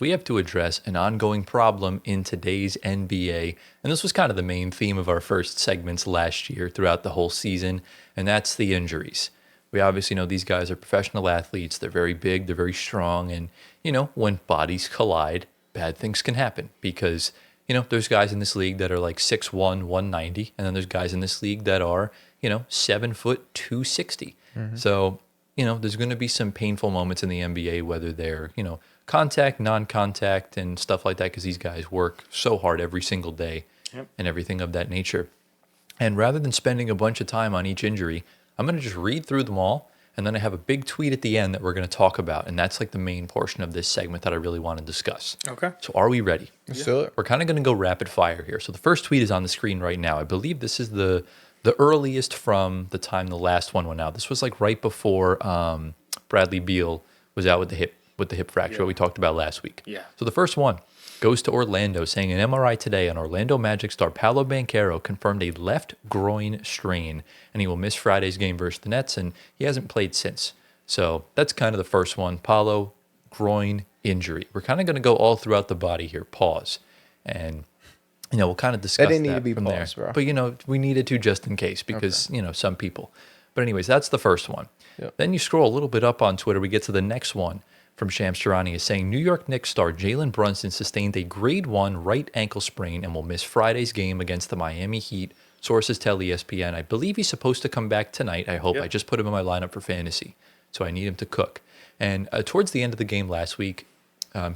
we have to address an ongoing problem in today's NBA. And this was kind of the main theme of our first segments last year throughout the whole season, and that's the injuries. We obviously know these guys are professional athletes. They're very big, they're very strong. And, when bodies collide, bad things can happen because, there's guys in this league that are like 6'1", 190. And then there's guys in this league that are, 7 foot, 260. So, there's going to be some painful moments in the NBA, whether they're, contact, non-contact, and stuff like that, because these guys work so hard every single day and everything of that nature. And rather than spending a bunch of time on each injury, I'm going to just read through them all, and then I have a big tweet at the end that we're going to talk about, and that's like the main portion of this segment that I really want to discuss. Okay. So are we ready? Let's do it. We're kind of going to go rapid fire here. So the first tweet is on the screen right now. I believe this is the earliest from the time the last one went out. This was like right before Bradley Beal was out with the hip fracture, what we talked about last week. Yeah. So the first one goes to Orlando, saying an MRI today on Orlando Magic star Paolo Banchero confirmed a left groin strain, and he will miss Friday's game versus the Nets, and he hasn't played since. So that's kind of the first one. Paolo, groin injury. We're kind of going to go all throughout the body here. Pause. And, we'll kind of discuss that didn't need to be from paused, there. bro. But, we needed to just in case because, some people. But anyways, that's the first one. Yep. Then you scroll a little bit up on Twitter. We get to the next one from Shams Charania is saying New York Knicks star Jalen Brunson sustained a grade 1 right ankle sprain and will miss Friday's game against the Miami Heat. Sources tell ESPN. I believe he's supposed to come back tonight. I hope. Yep. I just put him in my lineup for fantasy, so I need him to cook. And towards the end of the game last week,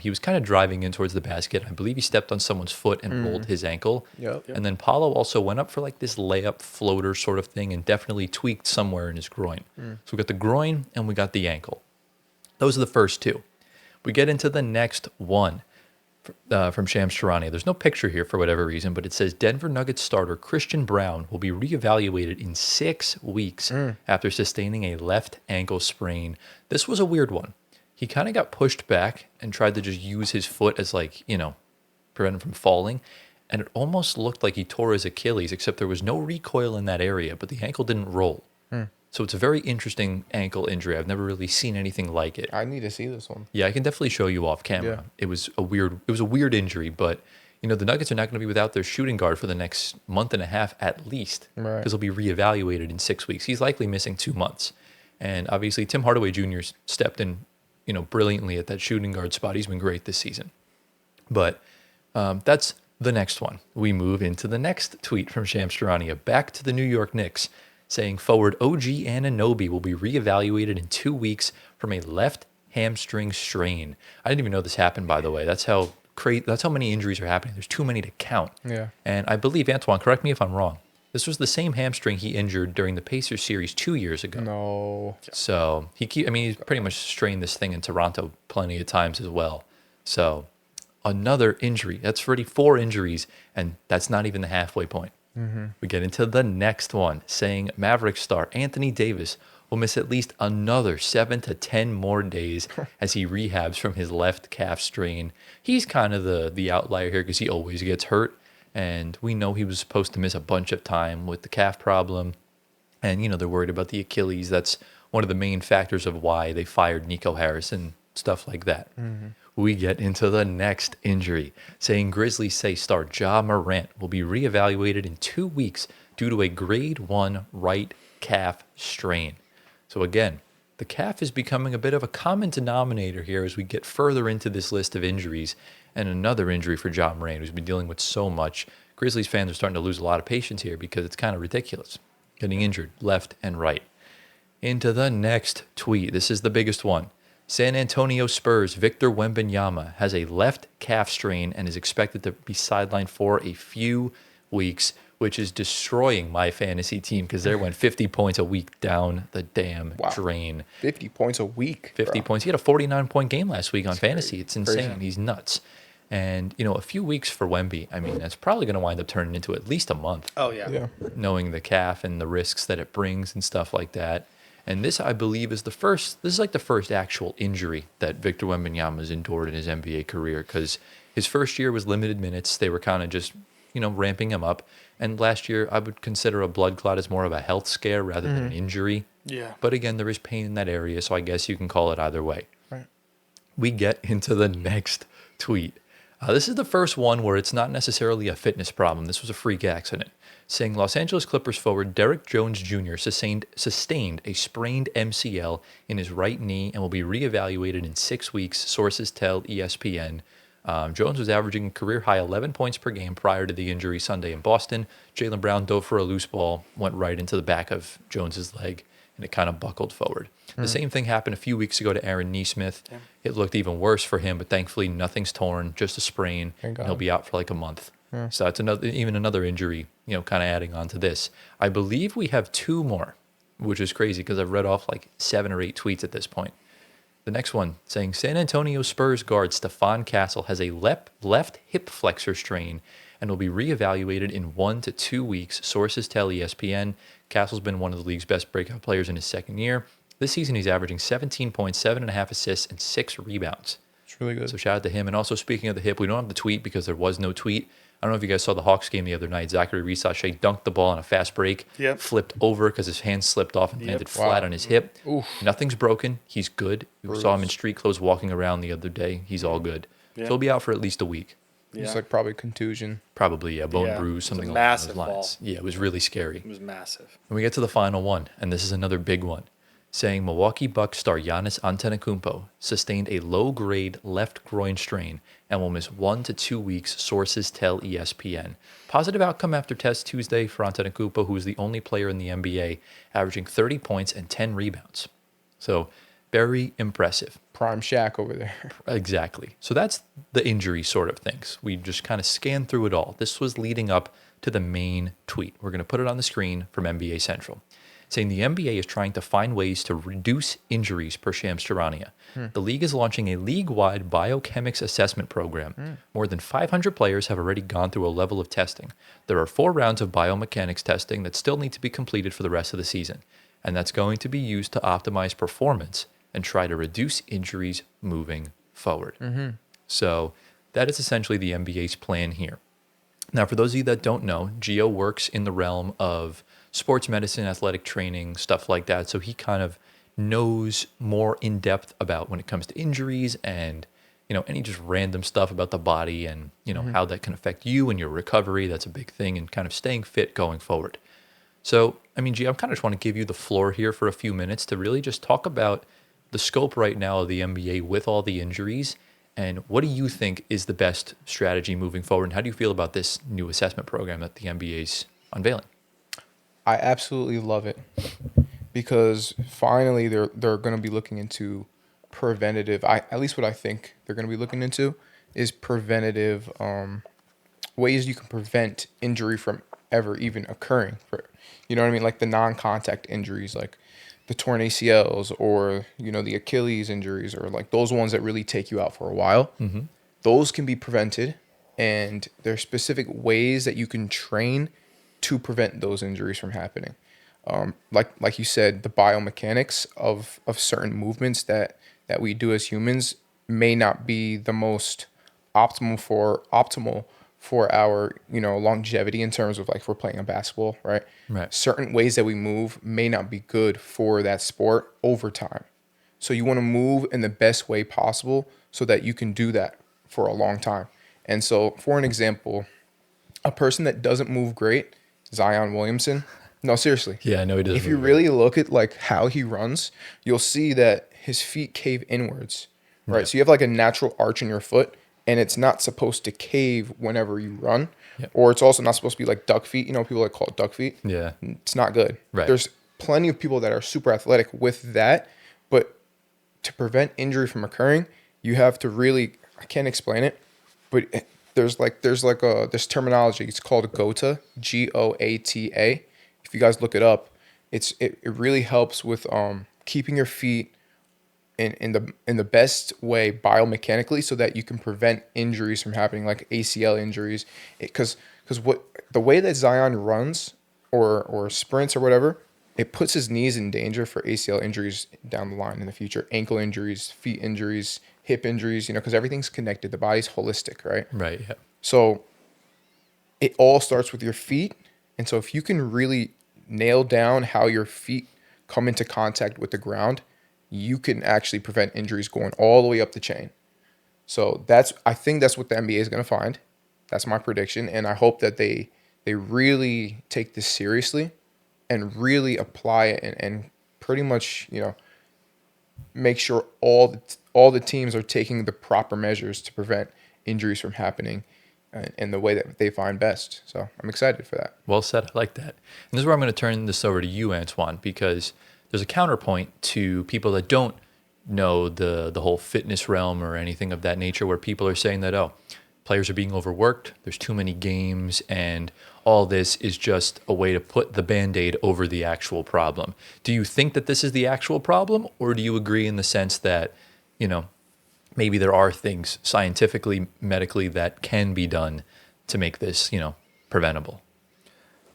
he was kind of driving in towards the basket. I believe he stepped on someone's foot and rolled his ankle. Yep. And then Paulo also went up for like this layup floater sort of thing and definitely tweaked somewhere in his groin. So we got the groin and we got the ankle. Those are the first two. We get into the next one from Shams Charania. There's no picture here for whatever reason, but it says Denver Nuggets starter Christian Brown will be reevaluated in 6 weeks after sustaining a left ankle sprain. This was a weird one. He kind of got pushed back and tried to just use his foot as prevent him from falling. And it almost looked like he tore his Achilles, except there was no recoil in that area, but the ankle didn't roll. So it's a very interesting ankle injury. I've never really seen anything like it. I need to see this one. Yeah, I can definitely show you off camera. Yeah. It was a weird injury, but the Nuggets are not going to be without their shooting guard for the next month and a half at least, Right. because he'll be reevaluated in 6 weeks. He's likely missing 2 months. And obviously Tim Hardaway Jr. stepped in, brilliantly at that shooting guard spot. He's been great this season. But that's the next one. We move into the next tweet from Shams Charania. Back to the New York Knicks, saying forward OG Anunoby will be reevaluated in 2 weeks from a left hamstring strain. I didn't even know this happened, by the way. That's how many injuries are happening. There's too many to count. Yeah. And I believe, Antoine, correct me if I'm wrong, this was the same hamstring he injured during the Pacers series 2 years ago. No. So he's pretty much strained this thing in Toronto plenty of times as well. So another injury. That's already 4 injuries, and that's not even the halfway point. We get into the next one, saying Maverick star Anthony Davis will miss at least another 7 to 10 more days as he rehabs from his left calf strain. He's kind of the outlier here because he always gets hurt, and we know he was supposed to miss a bunch of time with the calf problem. And, they're worried about the Achilles. That's one of the main factors of why they fired Nico Harris and stuff like that. We get into the next injury, saying Grizzlies say star Ja Morant will be reevaluated in 2 weeks due to a grade 1 right calf strain. So again, the calf is becoming a bit of a common denominator here as we get further into this list of injuries. And another injury for Ja Morant, who's been dealing with so much. Grizzlies fans are starting to lose a lot of patience here because it's kind of ridiculous. Getting injured left and right. Into the next tweet. This is the biggest one. San Antonio Spurs Victor Wembanyama has a left calf strain and is expected to be sidelined for a few weeks, which is destroying my fantasy team because they went 50 points a week down the damn drain. 50 points a week. 50 points. He had a 49-point game last week on fantasy. Crazy. It's insane. Crazy. He's nuts. And, a few weeks for Wemby, that's probably going to wind up turning into at least a month. Oh, yeah. Yeah. Knowing the calf and the risks that it brings and stuff like that. And this, I believe, is the first actual injury that Victor Wembanyama has endured in his NBA career, because his first year was limited minutes. They were kind of just, ramping him up. And last year, I would consider a blood clot as more of a health scare rather than an injury. Yeah. But again, there is pain in that area, so I guess you can call it either way. Right. We get into the next tweet. This is the first one where it's not necessarily a fitness problem. This was a freak accident. Saying Los Angeles Clippers forward Derrick Jones Jr. sustained a sprained MCL in his right knee and will be reevaluated in 6 weeks, sources tell ESPN. Jones was averaging a career-high 11 points per game prior to the injury Sunday in Boston. Jaylen Brown dove for a loose ball, went right into the back of Jones's leg, and it kind of buckled forward. The same thing happened a few weeks ago to Aaron Nesmith. Yeah. It looked even worse for him, but thankfully nothing's torn, just a sprain. And he'll be out for like a month. Yeah. So that's another injury, kind of adding on to this. I believe we have 2 more, which is crazy because I've read off like 7 or 8 tweets at this point. The next one saying San Antonio Spurs guard Stephon Castle has a left hip flexor strain and will be reevaluated in 1 to 2 weeks, sources tell ESPN. Castle's been one of the league's best breakout players in his second year. This season, he's averaging 17 points, 7.5 assists, and 6 rebounds. It's really good. So shout out to him. And also, speaking of the hip, we don't have the tweet because there was no tweet. I don't know if you guys saw the Hawks game the other night. Zachary Risache dunked the ball on a fast break, flipped over because his hand slipped off and landed flat on his hip. Oof. Nothing's broken. He's good. We saw him in street clothes walking around the other day. He's all good. So he'll be out for at least a week. It's like probably contusion. Probably, bone bruise, something along those lines. Ball. Yeah, it was really scary. It was massive. And we get to the final one, and this is another big one. Saying Milwaukee Bucks star Giannis Antetokounmpo sustained a low-grade left groin strain and will miss 1 to 2 weeks, sources tell ESPN. Positive outcome after test Tuesday for Antetokounmpo, who is the only player in the NBA averaging 30 points and 10 rebounds. So very impressive. Prime Shaq over there. Exactly. So that's the injury sort of things. We just kind of scanned through it all. This was leading up to the main tweet. We're going to put it on the screen from NBA Central. Saying the NBA is trying to find ways to reduce injuries per Shams Charania. The league is launching a league-wide biochemics assessment program. More than 500 players have already gone through a level of testing. There are 4 rounds of biomechanics testing that still need to be completed for the rest of the season, and that's going to be used to optimize performance and try to reduce injuries moving forward. So that is essentially the NBA's plan here. Now, for those of you that don't know, Gio works in the realm of sports medicine, athletic training, stuff like that. So he kind of knows more in depth about when it comes to injuries and, any just random stuff about the body and, how that can affect you and your recovery. That's a big thing, and kind of staying fit going forward. So, Gio, I kind of just want to give you the floor here for a few minutes to really just talk about the scope right now of the NBA with all the injuries. And what do you think is the best strategy moving forward? And how do you feel about this new assessment program that the NBA is unveiling? I absolutely love it because finally they're going to be looking into preventative. At least what I think they're going to be looking into is preventative ways you can prevent injury from ever even occurring. You know what I mean? Like the non-contact injuries, like the torn ACLs or, the Achilles injuries, or like those ones that really take you out for a while. Those can be prevented, and there are specific ways that you can train to prevent those injuries from happening. Like you said, the biomechanics of certain movements that we do as humans may not be the most optimal for our, longevity in terms of like if we're playing a basketball, right? Certain ways that we move may not be good for that sport over time. So you want to move in the best way possible so that you can do that for a long time. And so for an example, a person that doesn't move great, Zion Williamson. No, seriously. Yeah, I know he doesn't. If you really look at like how he runs, you'll see that his feet cave inwards, right? Yeah. So you have like a natural arch in your foot, and it's not supposed to cave whenever you run, or it's also not supposed to be like duck feet. People like call it duck feet. Yeah, it's not good. Right. There's plenty of people that are super athletic with that, but to prevent injury from occurring, you have to really, I can't explain it, but there's this terminology. It's called GOATA, GOATA. If you guys look it up, it really helps with keeping your feet in the best way biomechanically, so that you can prevent injuries from happening, like ACL injuries. Because the way that Zion runs or sprints or whatever, it puts his knees in danger for ACL injuries down the line in the future, ankle injuries, feet injuries, hip injuries, because everything's connected. The body's holistic, right? Right, yeah. So it all starts with your feet. And so if you can really nail down how your feet come into contact with the ground, you can actually prevent injuries going all the way up the chain. So I think that's what the NBA is going to find. That's my prediction, and I hope that they really take this seriously and really apply it and pretty much make sure all the teams are taking the proper measures to prevent injuries from happening in the way that they find best. So I'm excited for that. Well said. I like that. And this is where I'm going to turn this over to you, Antoine, because there's a counterpoint to people that don't know the whole fitness realm or anything of that nature, where people are saying that, oh, players are being overworked, there's too many games, and all this is just a way to put the Band-Aid over the actual problem. Do you think that this is the actual problem, or do you agree in the sense that, maybe there are things scientifically, medically that can be done to make this, preventable?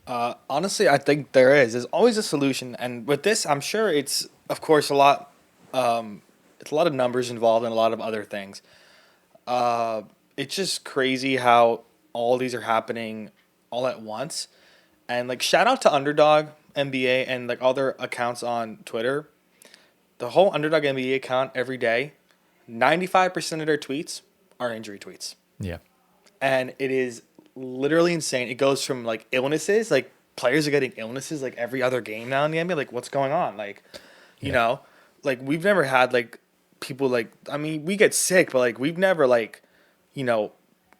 Honestly, I think there is. There's always a solution, and with this, I'm sure it's of course a lot. It's a lot of numbers involved and a lot of other things. It's just crazy how all these are happening all at once, and like shout out to Underdog NBA and like other accounts on Twitter. The whole Underdog NBA account every day, 95% of their tweets are injury tweets. Yeah. And it is literally insane. It goes from like illnesses, like players are getting illnesses like every other game now in the NBA. Like, what's going on? Like, you know, like we've never had like people like, I mean, we get sick, but like we've never like,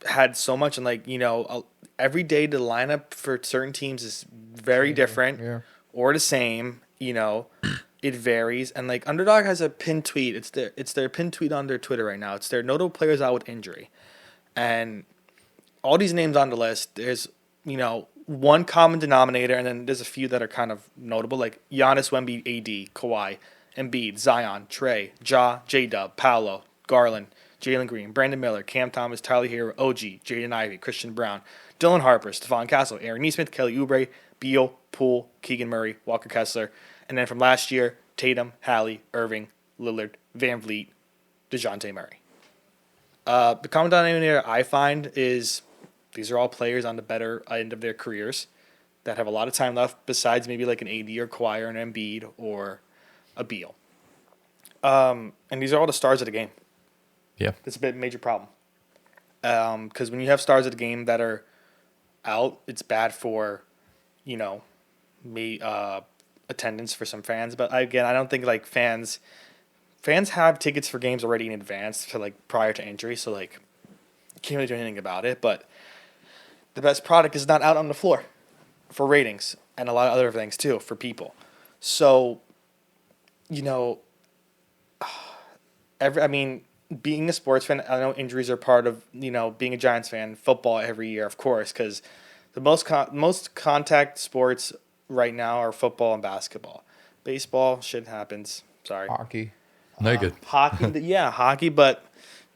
had so much. And like, every day the lineup for certain teams is very different or the same, it varies. And like Underdog has a pinned tweet. It's their pinned tweet on their Twitter right now. It's their notable players out with injury. And all these names on the list, there's, one common denominator, and then there's a few that are kind of notable, like Giannis, Wemby, AD, Kawhi, Embiid, Zion, Trey, Ja, J-Dub, Paolo, Garland, Jalen Green, Brandon Miller, Cam Thomas, Tyler Hero, OG, Jaden Ivey, Christian Brown, Dylan Harper, Stephon Castle, Aaron Nesmith, Kelly Oubre, Beal, Poole, Keegan Murray, Walker Kessler, and then from last year, Tatum, Hallie, Irving, Lillard, Van Vliet, DeJounte Murray. The common denominator I find is these are all players on the better end of their careers that have a lot of time left besides maybe like an AD or Kawhi or an Embiid or a Beal. And these are all the stars of the game. Yeah. It's a major problem. Because when you have stars of the game that are out, it's bad for, attendance for some fans. But again, I don't think like fans have tickets for games already in advance to like prior to injury, so like you can't really do anything about it. But the best product is not out on the floor for ratings and a lot of other things too for people. So, being a sports fan, I know injuries are part of being a Giants fan. Football every year, of course, because the most contact sports right now are football and basketball. Baseball, shit happens. Sorry. Hockey. No, good. Hockey, hockey, but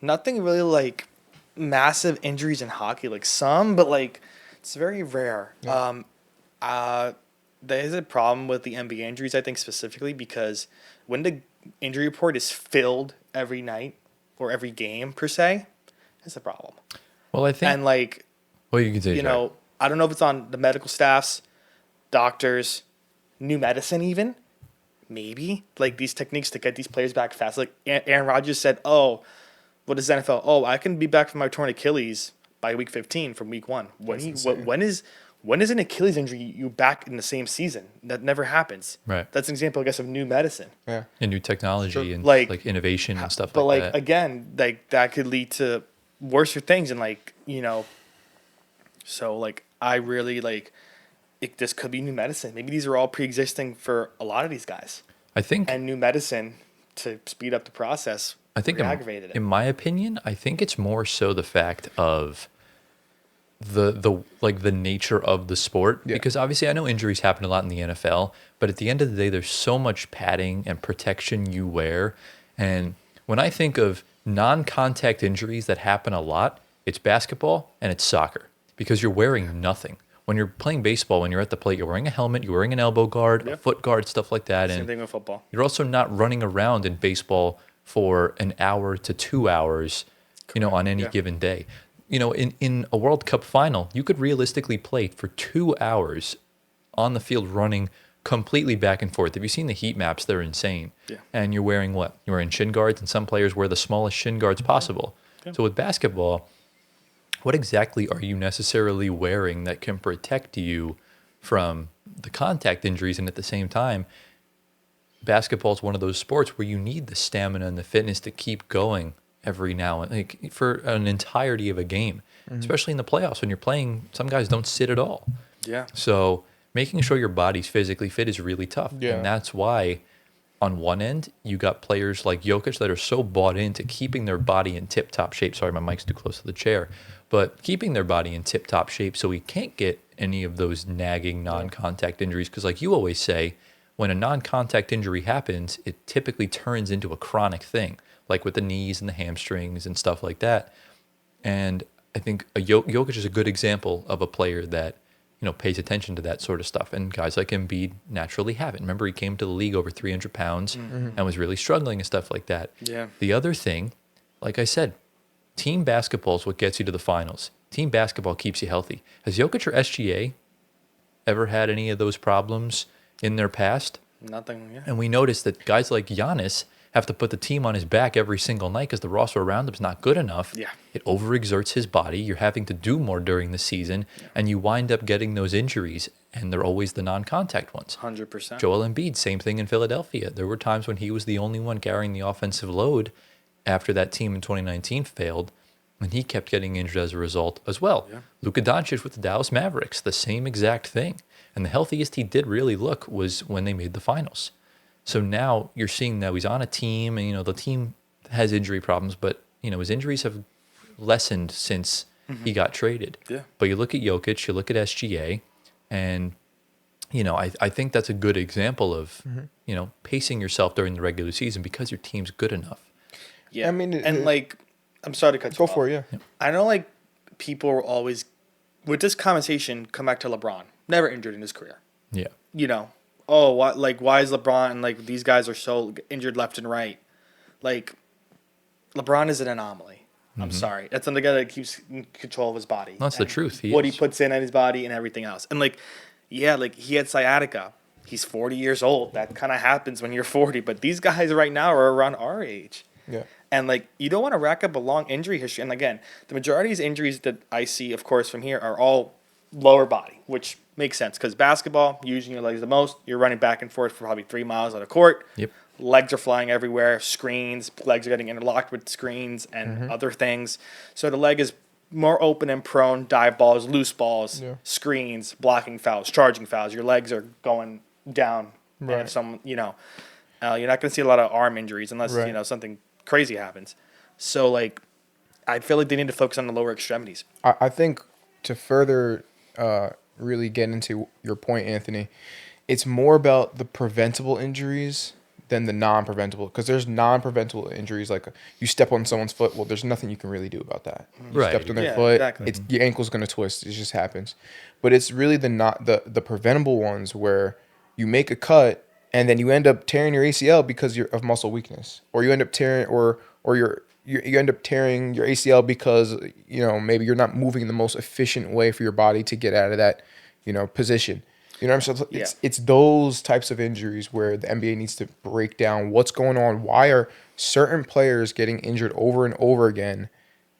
nothing really like massive injuries in hockey. Like some, but like it's very rare. Yeah. There is a problem with the NBA injuries, I think, specifically because when the injury report is filled every night or every game per se, it's a problem. Well, I think, and like, well, you can say, I don't know if it's on the medical staffs, doctors, new medicine even. Maybe like these techniques to get these players back fast. Like Aaron Rodgers said, "Oh, what is NFL? Oh, I can be back from my torn Achilles by week 15 from week 1." When is an Achilles injury you back in the same season? That never happens. Right. That's an example, I guess, of new medicine. Yeah. And new technology and like innovation and stuff but like like that. again, like that could lead to worse things and like So like I really like. This could be new medicine. Maybe these are all pre-existing for a lot of these guys. I think, and new medicine to speed up the process. I think, aggravated it. In my opinion, I think it's more so the fact of the nature of the sport, because obviously I know injuries happen a lot in the NFL, but at the end of the day, there's so much padding and protection you wear, and when I think of non-contact injuries that happen a lot, it's basketball and it's soccer because you're wearing nothing. When you're playing baseball, when you're at the plate, you're wearing a helmet, you're wearing an elbow guard, a foot guard, stuff like that. Same thing with football. You're also not running around in baseball for an hour to 2 hours, on any given day. In a World Cup final, you could realistically play for 2 hours on the field running completely back and forth. Have you seen the heat maps? They're insane. Yeah. And you're wearing what? You're wearing shin guards, and some players wear the smallest shin guards possible. So with basketball, what exactly are you necessarily wearing that can protect you from the contact injuries? And at the same time, basketball is one of those sports where you need the stamina and the fitness to keep going every now and like for an entirety of a game, especially in the playoffs when you're playing. Some guys don't sit at all. Yeah. So making sure your body's physically fit is really tough. Yeah. And that's why on one end, you got players like Jokic that are so bought into keeping their body in tip-top shape. Sorry, my mic's too close to the chair. But keeping their body in tip-top shape so he can't get any of those nagging non-contact injuries. Because like you always say, when a non-contact injury happens, it typically turns into a chronic thing, like with the knees and the hamstrings and stuff like that. And I think Jokic is a good example of a player that pays attention to that sort of stuff. And guys like Embiid naturally have it. Remember, he came to the league over 300 pounds and was really struggling and stuff like that. Yeah. The other thing, like I said, team basketball is what gets you to the finals. Team basketball keeps you healthy. Has Jokic or SGA ever had any of those problems in their past? Nothing. Yeah. And we noticed that guys like Giannis have to put the team on his back every single night because the roster around him is not good enough. Yeah. It overexerts his body. You're having to do more during the season, and you wind up getting those injuries, and they're always the non-contact ones. 100%. Joel Embiid, same thing in Philadelphia. There were times when he was the only one carrying the offensive load after that team in 2019 failed, and he kept getting injured as a result as well. Yeah. Luka Doncic with the Dallas Mavericks, the same exact thing. And the healthiest he did really look was when they made the finals. So now you're seeing that he's on a team, and the team has injury problems, but his injuries have lessened since he got traded. Yeah. But you look at Jokic, you look at SGA, and I think that's a good example of pacing yourself during the regular season because your team's good enough. Yeah. I mean, and I'm sorry to cut you Go off. for it, yeah. I know people are always, with this conversation, come back to LeBron. Never injured in his career. Yeah. Why is LeBron and these guys are so injured left and right? LeBron is an anomaly. I'm sorry. That's the guy that keeps in control of his body. That's the and truth. He what is. he puts in his body and everything else. And he had sciatica. He's 40 years old. That kind of happens when you're 40. But these guys right now are around our age. Yeah. And you don't want to rack up a long injury history. And again, the majority of these injuries that I see, of course, from here are all lower body, which makes sense because basketball, using your legs the most, you're running back and forth for probably 3 miles on a court. Yep. Legs are flying everywhere, screens, legs are getting interlocked with screens and other things. So the leg is more open and prone, dive balls, loose balls, screens, blocking fouls, charging fouls. Your legs are going down. Right. And if someone, you're not going to see a lot of arm injuries unless, Right. Something crazy happens. So, I feel like they need to focus on the lower extremities. I think to further really get into your point, Anthony, it's more about the preventable injuries than the non-preventable, because there's non-preventable injuries like you step on someone's foot. Well, there's nothing you can really do about that. You Right. stepped on their Yeah, foot. exactly. Your ankle's going to twist. It just happens. But it's really the preventable ones where you make a cut and then you end up tearing your ACL because of muscle weakness, or you end up tearing you end up tearing your ACL because maybe you're not moving in the most efficient way for your body to get out of that position. You know what I'm saying? It's those types of injuries where the NBA needs to break down what's going on. Why are certain players getting injured over and over again,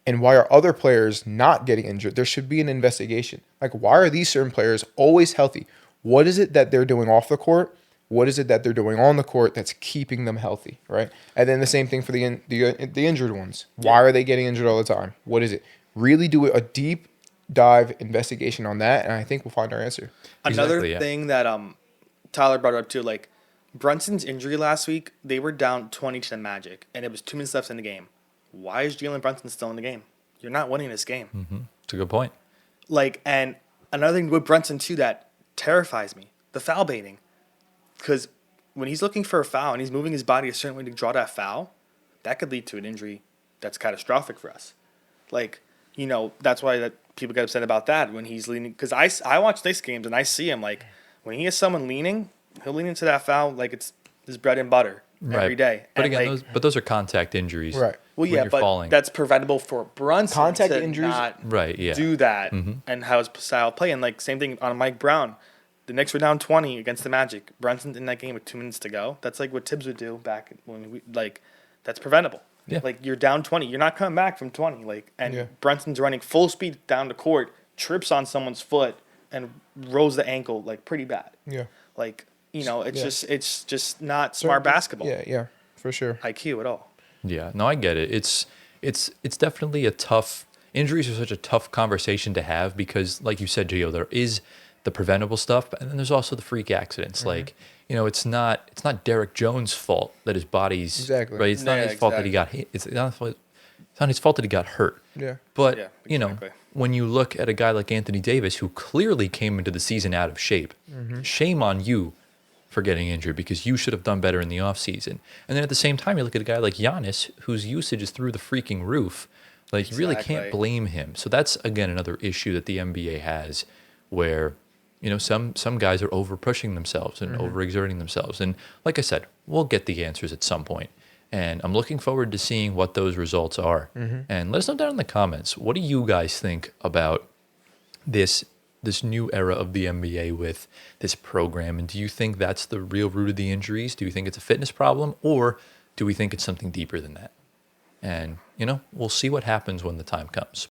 and why are other players not getting injured? There should be an investigation. Why are these certain players always healthy? What is it that they're doing off the court? What is it that they're doing on the court that's keeping them healthy, right? And then the same thing for the injured ones. Why are they getting injured all the time? What is it? Really do a deep dive investigation on that, and I think we'll find our answer. Another Exactly, yeah. thing that Tyler brought up too, Brunson's injury last week, they were down 20 to the Magic, and it was 2 minutes left in the game. Why is Jalen Brunson still in the game? You're not winning this game. It's a good point. And another thing with Brunson too that terrifies me, the foul baiting. Because when he's looking for a foul and he's moving his body a certain way to draw that foul, that could lead to an injury that's catastrophic for us. That's why that people get upset about that when he's leaning. Because I watch Knicks games and I see him, when he has someone leaning, he'll lean into that foul like it's his bread and butter every day. But And, again, those are contact injuries. Right. well, when yeah, you're but falling. that's preventable for Brunson Contact to injuries- not Right, yeah. do that and how his style of play. And same thing on Mike Brown. The Knicks were down 20 against the Magic. Brunson's in that game with 2 minutes to go. That's what Tibbs would do back when that's preventable. Yeah. Like you're down 20, you're not coming back from 20. Like, and Yeah. Brunson's running full speed down the court, trips on someone's foot, and rolls the ankle like pretty bad. Yeah. Like, you know, Yeah. it's just not smart basketball Yeah, for sure. IQ at all. Yeah, no, I get it. It's definitely a tough. Injuries are such a tough conversation to have because, like you said, Gio, there is the preventable stuff, and then there's also the freak accidents. Like, you know, it's not Derek Jones' fault that his body's Exactly. right. It's not Yeah, his fault that he got hit. It's not his fault that he got hurt. Yeah. But Yeah, you know, exactly. when you look at a guy like Anthony Davis, who clearly came into the season out of shape, shame on you for getting injured because you should have done better in the offseason. And then at the same time, you look at a guy like Giannis, whose usage is through the freaking roof. Like, you really can't Exactly. blame him. So that's, again, another issue that the NBA has where, you know, some guys are over pushing themselves and overexerting themselves. And like I said, we'll get the answers at some point. And I'm looking forward to seeing what those results are. And let us know down in the comments, what do you guys think about this new era of the NBA with this program? And do you think that's the real root of the injuries? Do you think it's a fitness problem, or do we think it's something deeper than that? And, you know, we'll see what happens when the time comes.